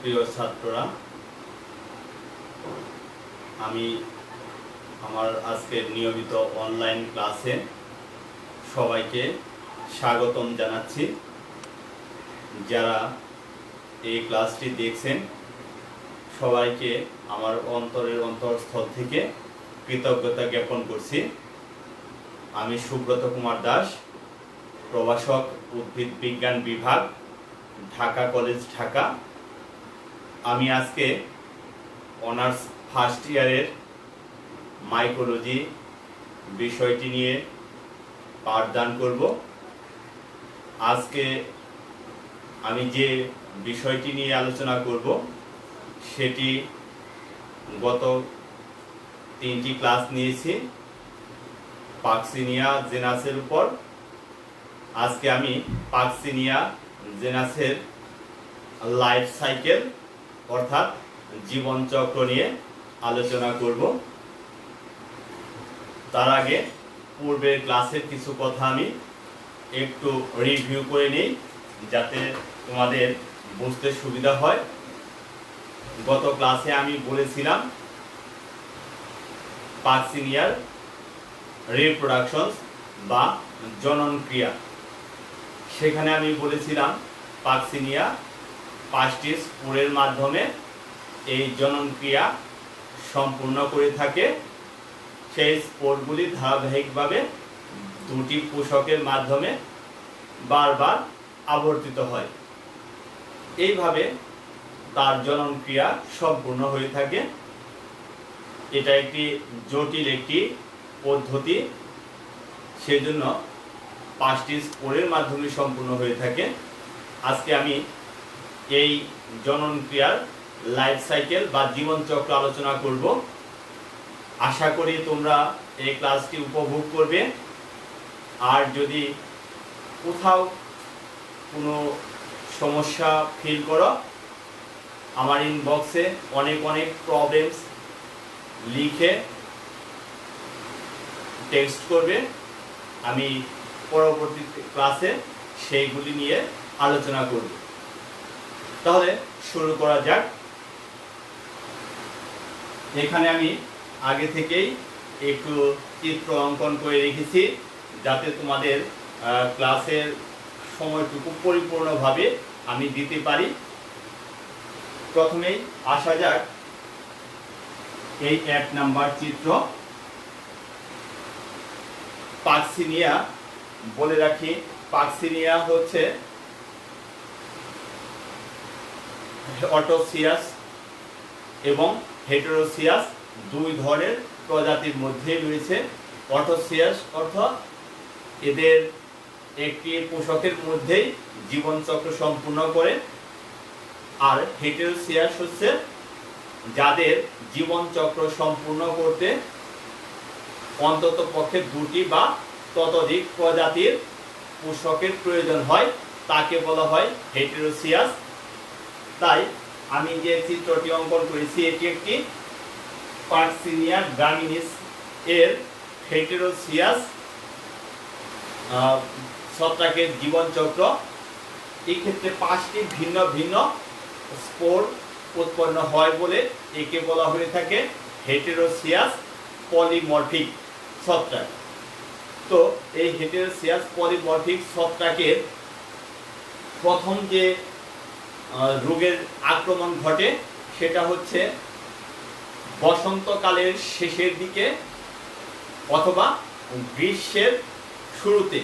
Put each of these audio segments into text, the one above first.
প্রিয় ছাত্ররা, আমি আমার আজকের নিয়মিত অনলাইন ক্লাসে সবাইকে স্বাগতম জানাচ্ছি। যারা এই ক্লাসটি দেখছেন সবাইকে আমার অন্তরের অন্তঃস্থল থেকে কৃতজ্ঞতা জ্ঞাপন করছি। আমি সুব্রত কুমার দাস, প্রভাষক, উদ্ভিদ বিজ্ঞান বিভাগ, ঢাকা কলেজ, ঢাকা। আমি আজকে অনার্স ফার্স্ট ইয়ারের মাইকোলজি বিষয়টি নিয়ে পাঠদান করব। আজকে আমি যে বিষয়টি নিয়ে আলোচনা করব সেটি গত 3টি ক্লাস নিয়েছি পাকসিনিয়া জেনাসের উপর। আজকে আমি পাকসিনিয়া জেনাসের লাইফ সাইকেল অর্থাৎ জীবনচক্র নিয়ে আলোচনা করব। তার আগে পূর্বের ক্লাসের কিছু কথা আমি একটু রিভিউ করে নিই যাতে তোমাদের বুঝতে সুবিধা হয়। গত ক্লাসে আমি বলেছিলাম পাকসিনিয়ার রিপ্রোডাকশন বা জনন ক্রিয়া। সেখানে আমি বলেছিলাম পাকসিনিয়া 5টি স্পোরের মাধ্যমে এই জনন ক্রিয়া সম্পূর্ণ করে থাকে। সেই স্পোরগুলি ধারাবাহিকভাবে 2টি পোষকের মাধ্যমে বারবার আবর্তিত হয়। এইভাবে তার জনন ক্রিয়া সম্পূর্ণ হয়ে থাকে। এটা একটি জটিল একটি পদ্ধতি, সেজন্য 5টি স্পোরের মাধ্যমে সম্পূর্ণ হয়ে থাকে। আজকে আমি এই জনন ক্রিয়ার লাইফ সাইকেল বা জীবনচক্র আলোচনা করব। আশা করি তোমরা এই ক্লাসটি উপভোগ করবে। আর যদি কোথাও কোনো সমস্যা ফিল করো, আমার ইনবক্সে অনেক প্রবলেমস লিখে টেক্সট করবে। আমি পরবর্তী ক্লাসে সেইগুলি নিয়ে আলোচনা করব। তাহলে শুরু করা যাক। এখানে আমি আগে থেকেই একটু চিত্র অঙ্কন করে রেখেছি যাতে তোমাদের ক্লাসের সময়টুকু পরিপূর্ণভাবে আমি দিতে পারি। প্রথমেই আসা যাক এই 1 নাম্বার চিত্র। পাকসিনিয়া, বলে রাখি পাকসিনিয়া হচ্ছে অটোসিয়াস এবং হেটেরোসিয়াস 2 ধরনের প্রজাতির মধ্যে রয়েছে। অটোসিয়াস অর্থাৎ এদের একটি পোষকের মধ্যেই জীবনচক্র সম্পূর্ণ করে, আর হেটেরোসিয়াস হচ্ছে যাদের জীবনচক্র সম্পূর্ণ করতে অন্তত পক্ষে 2টি বা ততোধিক প্রজাতির পোষকের প্রয়োজন হয়, তাকে বলা হয় হেটেরোসিয়াস। তাই আমি যে চিত্রটি অঙ্কন করেছি এটি একটি পাকসিনিয়া গ্রামিনিস এর হেটেরোসিয়াস ছত্রাকের জীবনচক্র। এই ক্ষেত্রে 5টি ভিন্ন ভিন্ন স্পোর উৎপন্ন হয় বলে একে বলা হয়ে থাকে হেটেরোসিয়াস পলিমরফিক ছত্রাক। তো এই হেটেরোসিয়াস পলিমরফিক ছত্রাকের প্রথম যে রোগের আক্রমণ ঘটে সেটা হচ্ছে বসন্তকালের শেষের দিকে অথবা গ্রীষ্মের শুরুতে।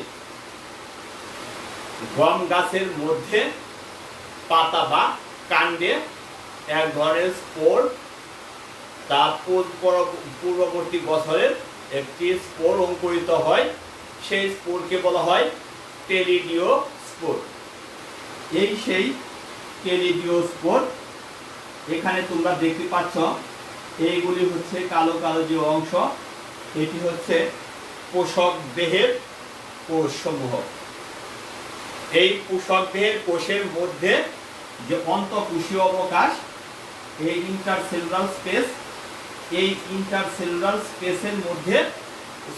গম গাছের মধ্যে পাতা বা কাণ্ডে এক ধরনের স্পোর, তার পূর্ববর্তী বছরের একটি স্পোর অঙ্কুরিত হয়। সেই স্পোরকে বলা হয় টেলিডিও স্পোর। এই সেই টেলিডিও স্পোর। এখানে তোমরা দেখতে পাচ্ছ এইগুলি হচ্ছে কালো কালো যে অংশ, এটি হচ্ছে পোষক দেহের কোষসমূহ। এই পোষক দেহের কোষের মধ্যে যে অন্তঃকোষীয় অবকাশ, এই ইন্টারসেলুলার স্পেস, এই ইন্টারসেলুলার স্পেসের মধ্যে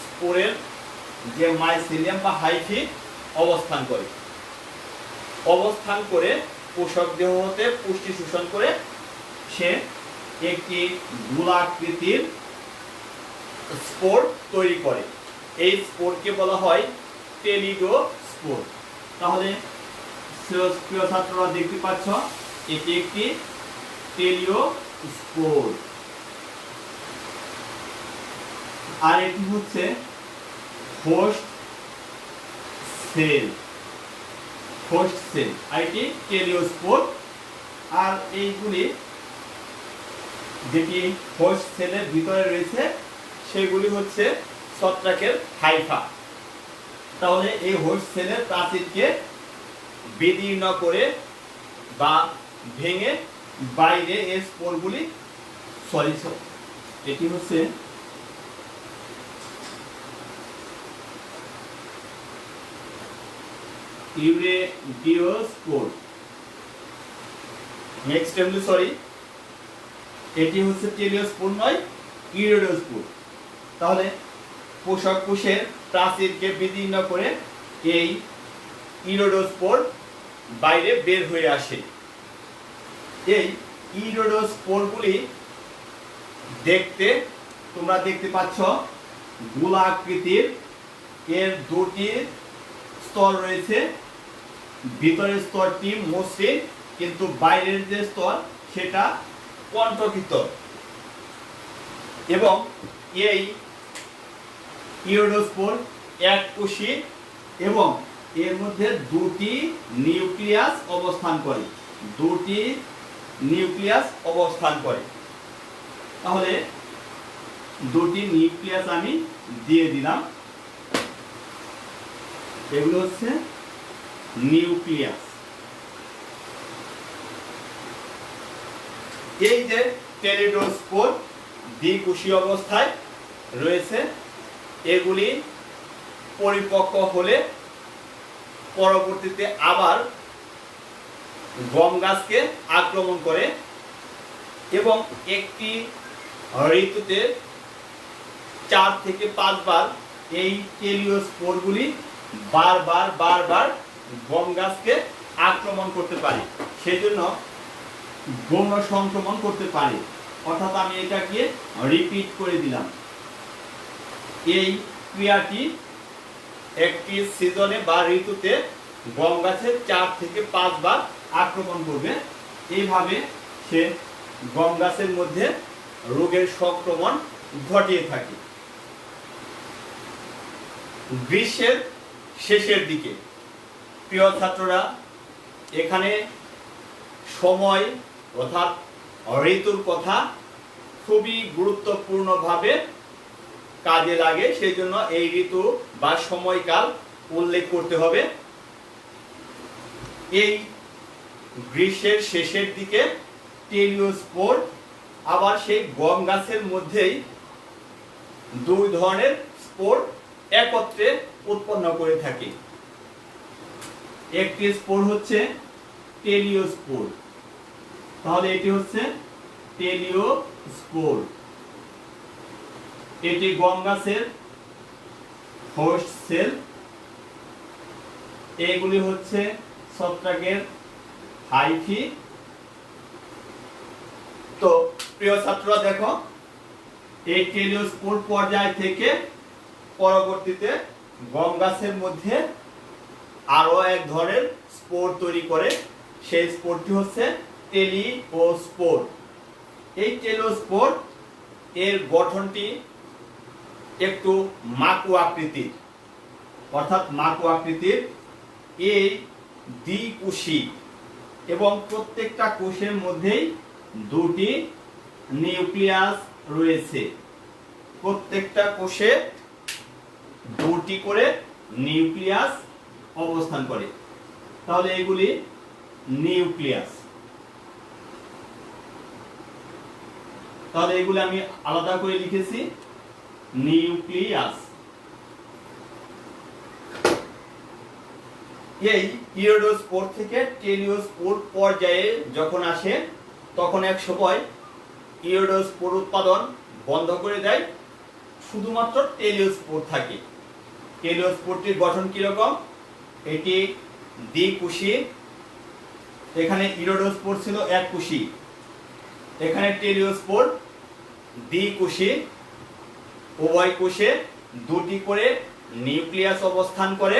স্পোরের যে মাইসেলিয়াম বা হাইফি অবস্থান করে পোষক দেহ হতে পুষ্টি শোষণ করে সে একটি গোলাকৃতির স্পোর তৈরি করে। এই স্পোরকে বলা হয় টেলিডোস্পোর। তাহলে প্রিয় ছাত্ররা দেখতে পাচ্ছ এটি একটি টেলিডোস্পোর, আর এটি হচ্ছে হোস্ট সেল। হোস্ট সেল আর এটি টেলিডোস্পোর। আর এইগুলি যেটি হোস্ট সেলের ভিতরে রয়েছে সেগুলি হচ্ছে ছত্রাকের হাইফা। তাহলে এই হোস্ট সেলের প্রাচীরকে বিদীর্ণ করে বা ভেঙে বাইরে এই স্পোরগুলি এটি হচ্ছে ইউরেডিওস্পোর। নেক্সট এটি হচ্ছে টেলিডোস্পোর নয়, ইউরেডিওস্পোর। তাহলে পোষক কোষের প্রাচীরকে বিদীর্ণ করে এই ইউরেডিওস্পোর বাইরে বের হয়ে আসে। এই ইউরেডিওস্পোরগুলি দেখতে তোমরা দেখতে পাচ্ছ গোলাকৃতির। এর দুটি স্তর রয়েছে, ভিতরের স্তরটি মসৃণ কিন্তু বাইরের যে স্তর সেটা কণ্টকিত। এবং এই ইউরেডিওস্পোর এককোষী এবং এর মধ্যে দুটি নিউক্লিয়াস অবস্থান করে। দুটি নিউক্লিয়াস অবস্থান করে। তাহলে দুটি নিউক্লিয়াস আমি দিয়ে দিলাম। এগুলো হচ্ছে নিউক্লিয়াস। এই যে টেলিডোস্পোর দ্বিকোষী অবস্থায় রয়েছে, এগুলি পরিপক্ক হলে পরবর্তীতে আবার গম গাছকে আক্রমণ করে এবং একটি ঋতুতে 4 থেকে 5 বার এই টেলিডোস্পোরগুলি বারবার গম গাছকে আক্রমণ করতে পারে। সেই জন্য গৌণ সংক্রমণ করতে পারে। অর্থাৎ আমি এটাকে রিপিট করে দিলাম। এই ক্রিয়াটি একটি সিজনে বা ঋতুতে গম গাছের 4 থেকে 5 বার আক্রমণ করবে। এইভাবে সে গম গাছের মধ্যে রোগের সংক্রমণ ঘটিয়ে থাকে। গ্রীষ্মের শেষের দিকে প্রিয় ছাত্ররা, এখানে সময় অর্থাৎ ঋতুর কথা খুবই গুরুত্বপূর্ণভাবে কাজে লাগে। সেই জন্য এই ঋতু বা সময়কাল উল্লেখ করতে হবে। এই গ্রীষ্মের শেষের দিকে টেলিডোস্পোর আবার সেই গম গাছের মধ্যেই 2 ধরনের স্পোর একত্রে উৎপন্ন করে থাকে। একটি স্পোর হচ্ছে টেলিডোস্পোর। তাহলে এটি হচ্ছে টেলিডোস্পোর। এটি গম গাছের হোস্ট সেল। এগুলি হচ্ছে ছত্রাকের হাইফি। তো প্রিয় ছাত্ররা দেখো, এই টেলিডোস্পোর পর্যায় থেকে পরবর্তীতে গম গাছের মধ্যে আরো এক ধরনের স্পোর তৈরি করে। সেই স্পোরটি হচ্ছে টেলিডোস্পোর। এই টেলিডোস্পোর এর গঠনটি একটু মাকু আকৃতির, অর্থাৎ মাকু আকৃতির। এই দ্বিকোষী এবং প্রত্যেকটা কোষের মধ্যেই 2টি নিউক্লিয়াস রয়েছে। প্রত্যেকটা কোষে 2টি করে নিউক্লিয়াস অবস্থান করে। তাহলে এগুলি নিউক্লিয়াস। তাহলে এগুলি আমি আলাদা করে লিখেছি নিউক্লিয়াস। এই ইউরেডিওস্পোর থেকে টেলিডোস্পোর পর্যায়ে যখন আসে তখন এক সময় ইউরেডিওস্পোর উৎপাদন বন্ধ করে দেয়, শুধুমাত্র টেলিডোস্পোর থাকে। টেলিডোস্পোরটির গঠন কিরকম? এটি দ্বিকোষী এখানে ইরোডোস্পোর ছিল এককোষী, এখানে টেলিওস্পোর দ্বিকোষী, উভয় কোষে দুটি করে নিউক্লিয়াস অবস্থান করে।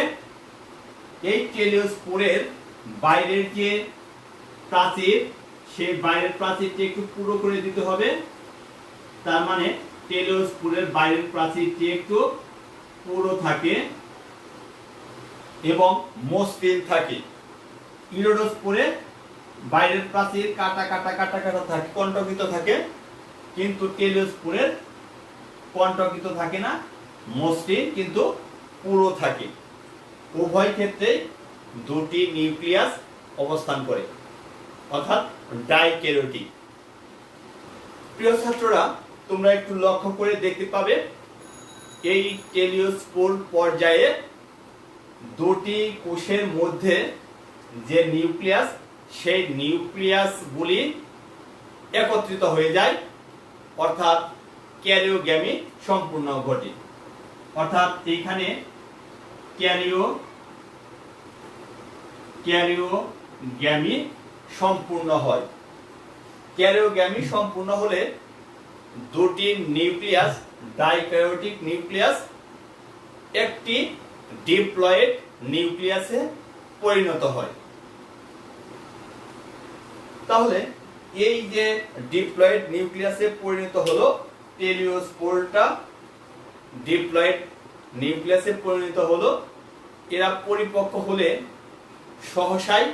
এই টেলিওস্পোরের বাইরের যে প্রাচীর, সেই বাইরের প্রাচীরটি একটু পুরো করে দিতে হবে। তার মানে টেলিওস্পোরের বাইরের প্রাচীরটি একটু পুরো থাকে এবং মসৃণ থাকে। ইরোডোস্পোরে বাইরের প্রাচীর কাটা কাটা কাটা কাটা থাকে, কণ্টকিত থাকে, কিন্তু টেলিওস্পোরের কণ্টকিত থাকে না, মসৃণ কিন্তু পুরো থাকে। উভয় ক্ষেত্রে দুটি নিউক্লিয়াস অবস্থান করে, অর্থাৎ ডাইক্যারিওটিক। প্রিয় ছাত্ররা, তোমরা একটু লক্ষ্য করে দেখতে পাবে এই টেলিওস্পোর পর্যায়ে দুটি কোষের মধ্যে যে নিউক্লিয়াস, সেই নিউক্লিয়াসগুলি একত্রিত হয়ে যায়, অর্থাৎ ক্যারিওগ্যামি সম্পূর্ণ ঘটে। অর্থাৎ এখানে ক্যারিওগ্যামি সম্পূর্ণ হয়। ক্যারিওগ্যামি সম্পূর্ণ হলে দুটি নিউক্লিয়াস, ডাইক্যারিওটিক নিউক্লিয়াস, একটি ডিপ্লয়েড নিউক্লিয়াসে পরিণত হয়। তাহলে এই যে ডিপ্লয়েড নিউক্লিয়াসে পরিণত হলো, টেলিওস্পোরটা ডিপ্লয়েড নিউক্লিয়াসে পরিণত হলো, এরা পরিপক্ক হলে সহসাই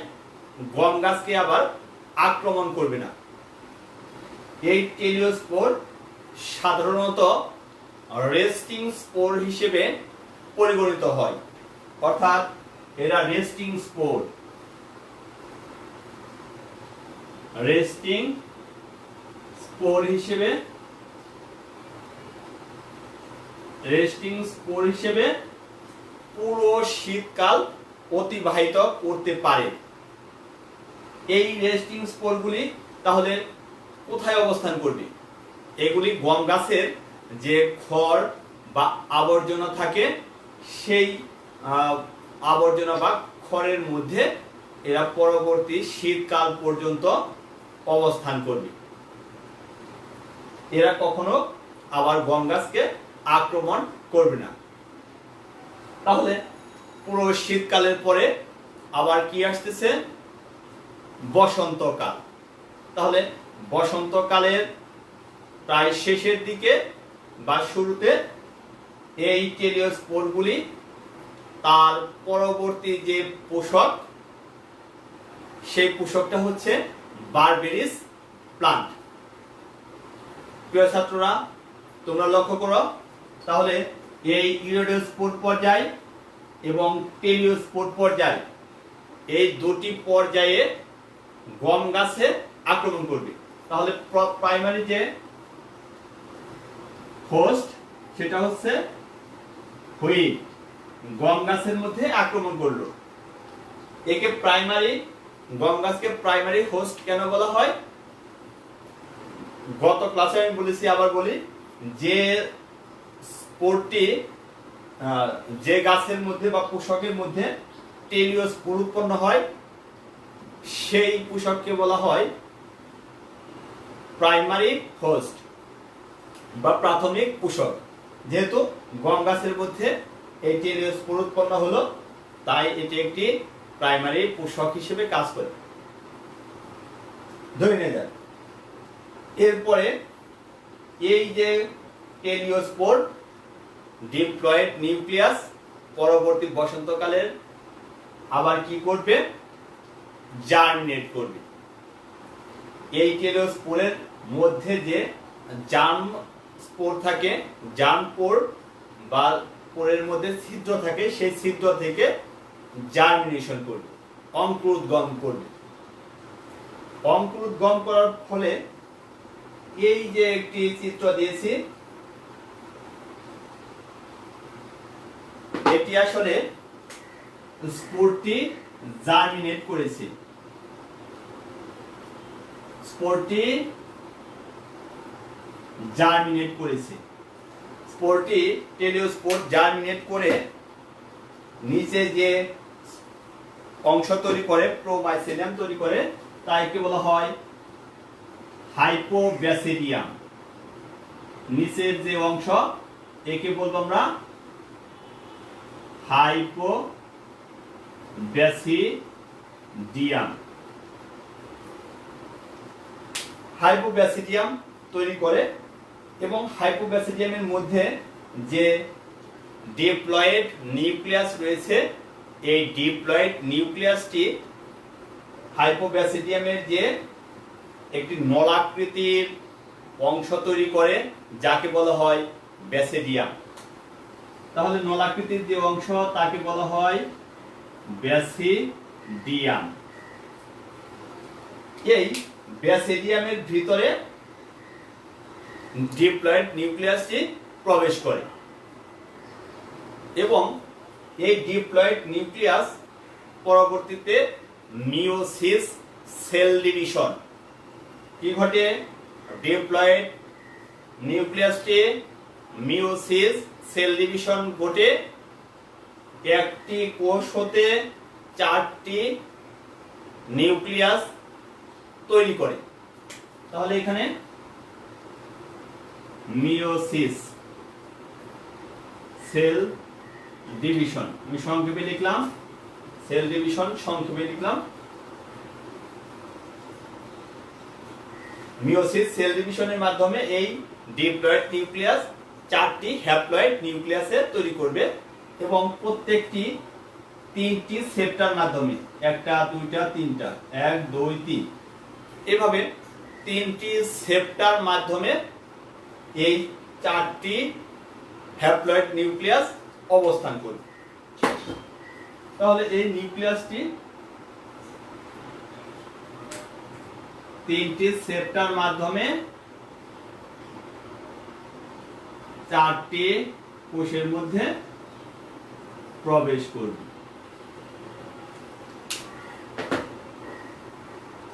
গম গাছকে আবার আক্রমণ করবে না। এই টেলিওস্পোর সাধারণত রেস্টিং স্পোর হিসেবে পরিগণিত হয়, অর্থাৎ এরা রেস্টিং স্পোর হিসেবে পুরো শীতকাল অতিবাহিত করতে পারে। এই রেস্টিং স্পোরগুলি তাহলে কোথায় অবস্থান করবে? এগুলি গম গাছের যে খড় বা আবর্জনা থাকে, সেই আবর্জনা বা খড়ের মধ্যে এরা পরবর্তী শীতকাল পর্যন্ত অবস্থান করবে। এরা কখনো আবার গম গাছকে আক্রমণ করবে না। তাহলে পুরো শীতকালের পরে আবার কি আসতেছে? বসন্তকাল। তাহলে বসন্তকালের প্রায় শেষের দিকে বা শুরুতে এই টেলিওস্পোরগুলি তার পরবর্তী যে পোষক, সেই পোষকটা হচ্ছে বারবেরিস প্লান্ট। প্রিয় ছাত্ররা, তোমরা লক্ষ্য করো, তাহলে এই ইরোডোস্পোর পর্যায় এবং টেলিওস্পোর পর্যায়, এই দুটি পর্যায়ে গম গাছে আক্রমণ করবে। তাহলে প্রাইমারি যে হোস্ট, সেটা হচ্ছে হুইট, গম গাছের মধ্যে আক্রমণ করলো। একে প্রাইমারি, গম গাছকে প্রাইমারি হোস্ট কেন বলা হয়? গত ক্লাসে আমি বলেছি, আবার বলি, যে স্পোরটি যে গাছের মধ্যে বা পোষকের মধ্যে টেলিওস্পোর উৎপন্ন হয়, সেই পোষককে বলা হয় প্রাইমারি হোস্ট বা প্রাথমিক পোষক। যেহেতু গম গাছের মধ্যে এই টেলিওস্পোর উৎপন্ন হলো, তাই এটি একটি প্রাইমারি পোষক হিসেবে কাজ করে। ধরে নিয়ে যান। এরপরে এই যে টেলিওস্পোর ডিপ্লয়েড নিউক্লিয়াস পরবর্তী বসন্তকালের আবার কি করবে? জার্মিনেট করবে। এই টেলিওস্পোরের মধ্যে যে জার্ম স্পোর থাকে, জার্ম পোর বা পোরের মধ্যে ছিদ্র থাকে, সেই ছিদ্র থেকে জার্মিনেশন করবে, অঙ্কুরোদ্গম করবে। অঙ্কুরোদ্গম করার ফলে এই যে একটি চিত্র দিয়েছি, এটি আসলে স্পোরটি জার্মিনেট করেছে। স্পোরটি টেলিওস্পোর জার্মিনেট করে নিচে যে অংশ তৈরি করে, প্রোমাইসেলিয়াম তৈরি করে, তাই কি বলা হয় হাইপোব্যাসিডিয়াম। নিচের যে অংশ একে বলবো আমরা হাইপোব্যাসিডিয়াম। হাইপোব্যাসিডিয়াম তৈরি করে এবং হাইপোব্যাসিডিয়ামের মধ্যে যে ডিপ্লয়েড নিউক্লিয়াস রয়েছে, এই ডিপ্লয়েড নিউক্লিয়াসটি হাইপোব্যাসিডিয়ামের যে একটি নলাকৃতির অংশ তৈরি করে, যাকে বলা হয় ব্যাসিডিয়াম। তাহলে নলাকৃতির যে অংশ তাকে বলা হয় ব্যাসিডিয়াম। এই ব্যাসিডিয়ামের ভিতরে ডিপ্লয়েড নিউক্লিয়াসটি প্রবেশ করে এবং এই ডিপ্লয়েড নিউক্লিয়াস পরবর্তীতে মিওসিস সেল ডিভিশন কি ঘটে, ডিপ্লয়েড নিউক্লিয়াসটি মিওসিস সেল ডিভিশন ঘটে একটি কোষ হতে 4টি নিউক্লিয়াস তৈরি করে। তাহলে এখানে মিওসিস সেল ডিভিশন, আমি সংক্ষেপে লিখলাম সেল ডিভিশন, সংক্ষেপে লিখলাম মিওসিস সেল ডিভিশনের মাধ্যমে এই ডিপ্লয়েড নিউক্লিয়াস 4টি হ্যাপ্লয়েড নিউক্লিয়াসে তৈরি করবে এবং প্রত্যেকটি 3টি সেপ্টার মাধ্যমে, 1 2 3টা 1 2 3 এভাবে 3টি সেপ্টার মাধ্যমে এই 4টি হ্যাপ্লয়েড নিউক্লিয়াস অবস্থান করবে। তাহলে এই নিউক্লিয়াসটি 3টি সেপ্টার মাধ্যমে 4টি কোষের মধ্যে প্রবেশ করবে।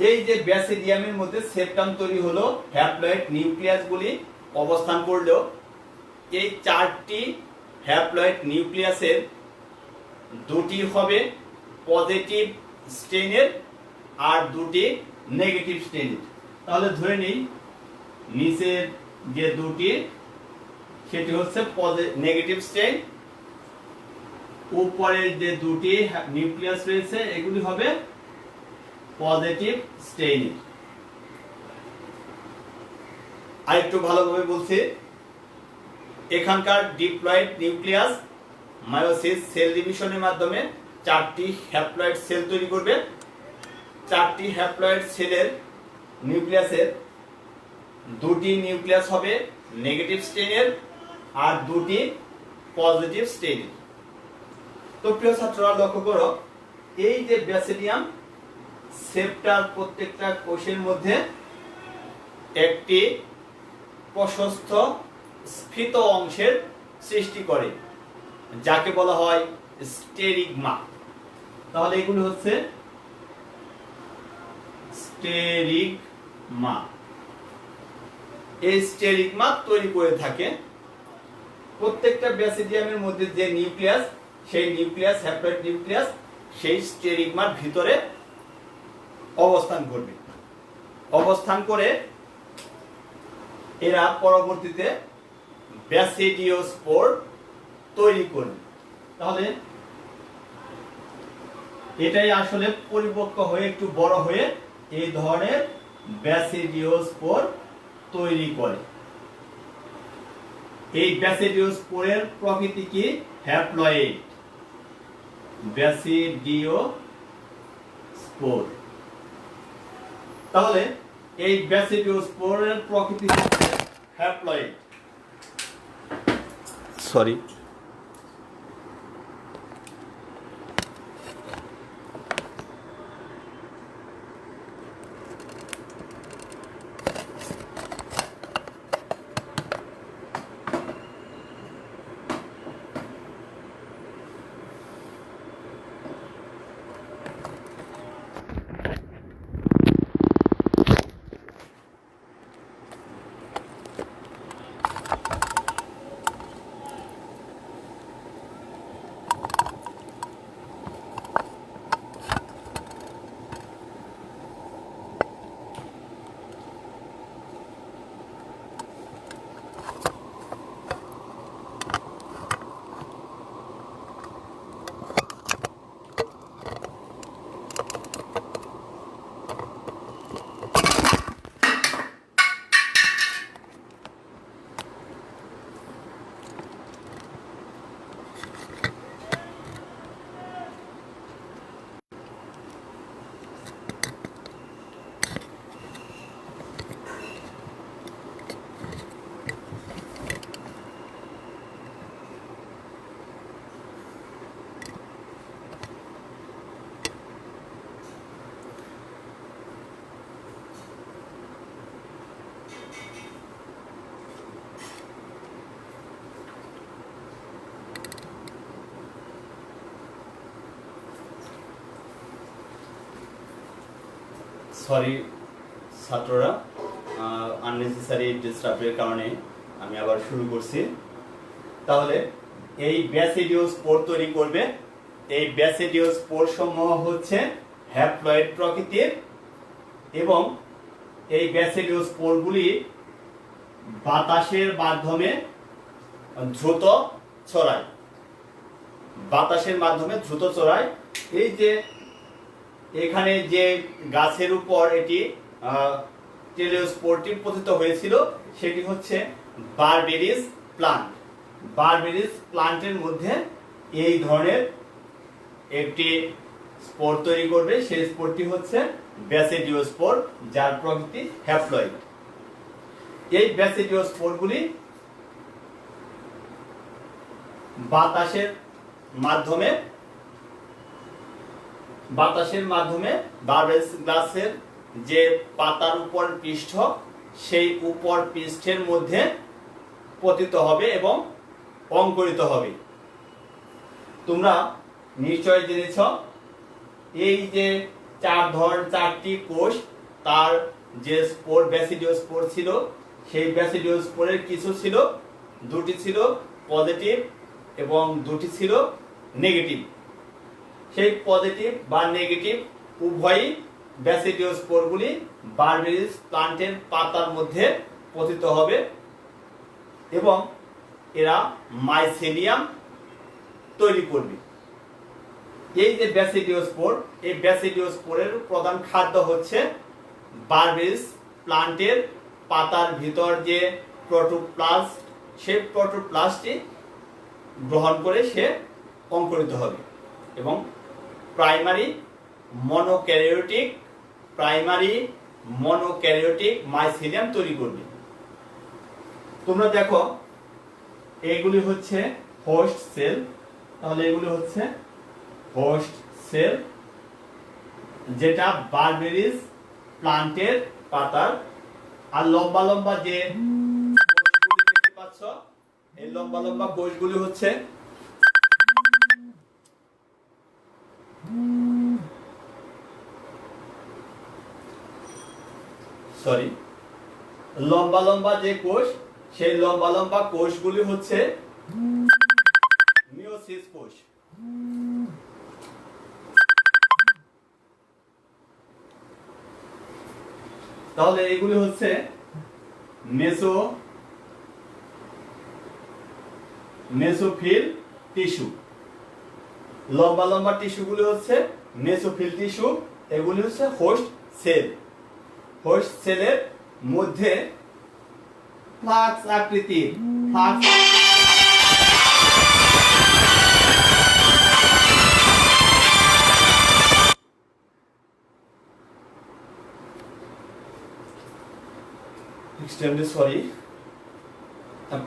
এই যে ব্যাসিডিয়ামের মধ্যে সেপ্টাম তৈরি হলো, হ্যাপ্লয়েড নিউক্লিয়াসগুলি অবস্থান করলো, এই 4টি হ্যাপ্লয়েড নিউক্লিয়াসের 2টি হবে পজিটিভ স্ট্রেনের আর 2টি নেগেটিভ স্ট্রেনের। তাহলে ধরে নিই নিচের যে 2টি সেটি হচ্ছে নেগেটিভ স্ট্রেন, উপরের যে 2টি নিউক্লিয়াস রয়েছে এগুলি হবে পজিটিভ স্ট্রেনের। আরেকটু ভালোভাবে বলছি, এখানকার ডিপ্লয়েড নিউক্লিয়াস মায়োসিস সেল ডিভিশনের মাধ্যমে 4টি হ্যাপ্লয়েড সেল তৈরি করবে। 4টি হ্যাপ্লয়েড সেলের নিউক্লিয়াসের 2টি নিউক্লিয়াস হবে নেগেটিভ স্ট্রেনের আর 2টি পজিটিভ স্ট্রেনের। তো প্রিয় ছাত্ররা লক্ষ্য করো, এই যে ব্যাসিডিয়াম সেপ্টার প্রত্যেকটা কোষের মধ্যে একটি প্রশস্ত স্ফীত অংশের সৃষ্টি করে, যাকে বলা হয় স্টেরিগমা। তাহলে এগুলো হচ্ছে স্টেরিগমা। এই স্টেরিগমা তৈরি করে থাকে প্রত্যেকটা ব্যাসিডিয়ামের মধ্যে যে নিউক্লিয়াস, সেই নিউক্লিয়াস হ্যাপ্লয়েড নিউক্লিয়াস সেই স্টেরিগমার ভিতরে অবস্থান করবে। অবস্থান করে এরা পরবর্তীতে ব্যাসিডিওস্পোর তৈরি করবে। তাহলে এটাই আসলে পরিপক্ক হয়ে একটু বড় হয়ে এই ধরনের ব্যাসিডিওস্পোর তৈরি করে। এই ব্যাসিডিওস্পোরের প্রকৃতি কি? হ্যাপ্লয়েড ব্যাসিডিওস্পোর। তাহলে এই ব্যাসিডিওস্পোরের প্রকৃতি হচ্ছে হ্যাপ্লয়েড। সরি, সরি ছাত্ররা, আননেসেসারি ডিস্টার্বের কারণে আমি আবার শুরু করছি। তাহলে এই ব্যাসিডিয়াস স্পোর তৈরি করবে। এই ব্যাসিডিয়াস স্পোর সমূহ হচ্ছে হ্যাপ্লয়েড প্রকৃতির এবং এই ব্যাসিডিয়াস স্পোরগুলি বাতাসের মাধ্যমে দ্রুত ছড়ায়। বাতাসের মাধ্যমে দ্রুত ছড়ায়। এই যে এখানে যে গাছের উপর এটি টেলিওস্পোরটি পতিত হয়েছিল সেটি হচ্ছে বারবেরিস প্লান্ট। বারবেরিস প্লান্টের মধ্যে এই ধরনের একটি স্পোর তৈরি করবে। সেই স্পোরটি হচ্ছে ব্যাসিডিওস্পোর, যার প্রকৃতি হ্যাপ্লয়েড। এই ব্যাসিডিওস্পোরগুলি বাতাসের মাধ্যমে বারবেরিস গাছের যে পাতার উপর পৃষ্ঠ, সেই উপর পৃষ্ঠের মধ্যে পতিত হবে এবং অঙ্কুরিত হবে। তোমরা নিশ্চয় জেনেছ এই যে চারটি কোষ, তার যে স্পোর ব্যাসিডিওস্পোর ছিল, সেই ব্যাসিডিওস্পোরের কিছু ছিল, দুটি ছিল পজিটিভ এবং দুটি ছিল নেগেটিভ। সেই পজিটিভ বা নেগেটিভ উভয়ই ব্যাসিডিওস্পোরগুলি বারবেরিস প্লান্টের পাতার মধ্যে পতিত হবে এবং এরা মাইসেলিয়াম তৈরি করবে। এই যে ব্যাসিডিওস্পোর, এই ব্যাসিডিওস্পোরের প্রধান খাদ্য হচ্ছে বারবেরিস প্লান্টের পাতার ভিতর যে প্রোটোপ্লাস্ট, সেই প্রোটোপ্লাস্টটি গ্রহণ করে সে অঙ্কুরিত হবে এবং প্রাইমারি মনোক্যারিওটিক মাইসেলিয়াম তৈরি করবে। তোমরা দেখো এগুলি হচ্ছে হোস্ট সেল। তাহলে এগুলি হচ্ছে হোস্ট সেল, যেটা বারবেরিস প্লান্টের পাতার। আর লম্বা লম্বা যে কোষগুলি দেখতে পাচ্ছ, এই লম্বা লম্বা কোষগুলি হচ্ছে লম্বা লম্বা যে কোষ, সেই লম্বা লম্বা কোষগুলি হচ্ছে মিওসিস কোষ। তাহলে এগুলি হচ্ছে মেসোফিল টিস্যু। লম্বা লম্বা টিস্যুগুলি হচ্ছে মেসোফিল টিস্যু। এগুলি হচ্ছে হোস্ট সেল। হোস্ট সেলের মধ্যে ফ্লাক্স আকৃতির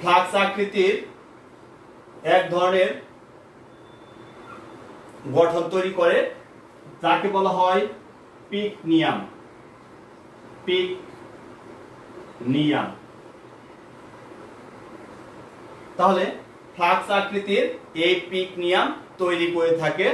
ফ্লাক্স আকৃতির এক ধরনের গঠন তৈরি করে, যাকে বলা হয় পিকনিয়াম। তাহলে ফ্লাক্স আকৃতির এই পিকনিয়াম তৈরি করে থাকে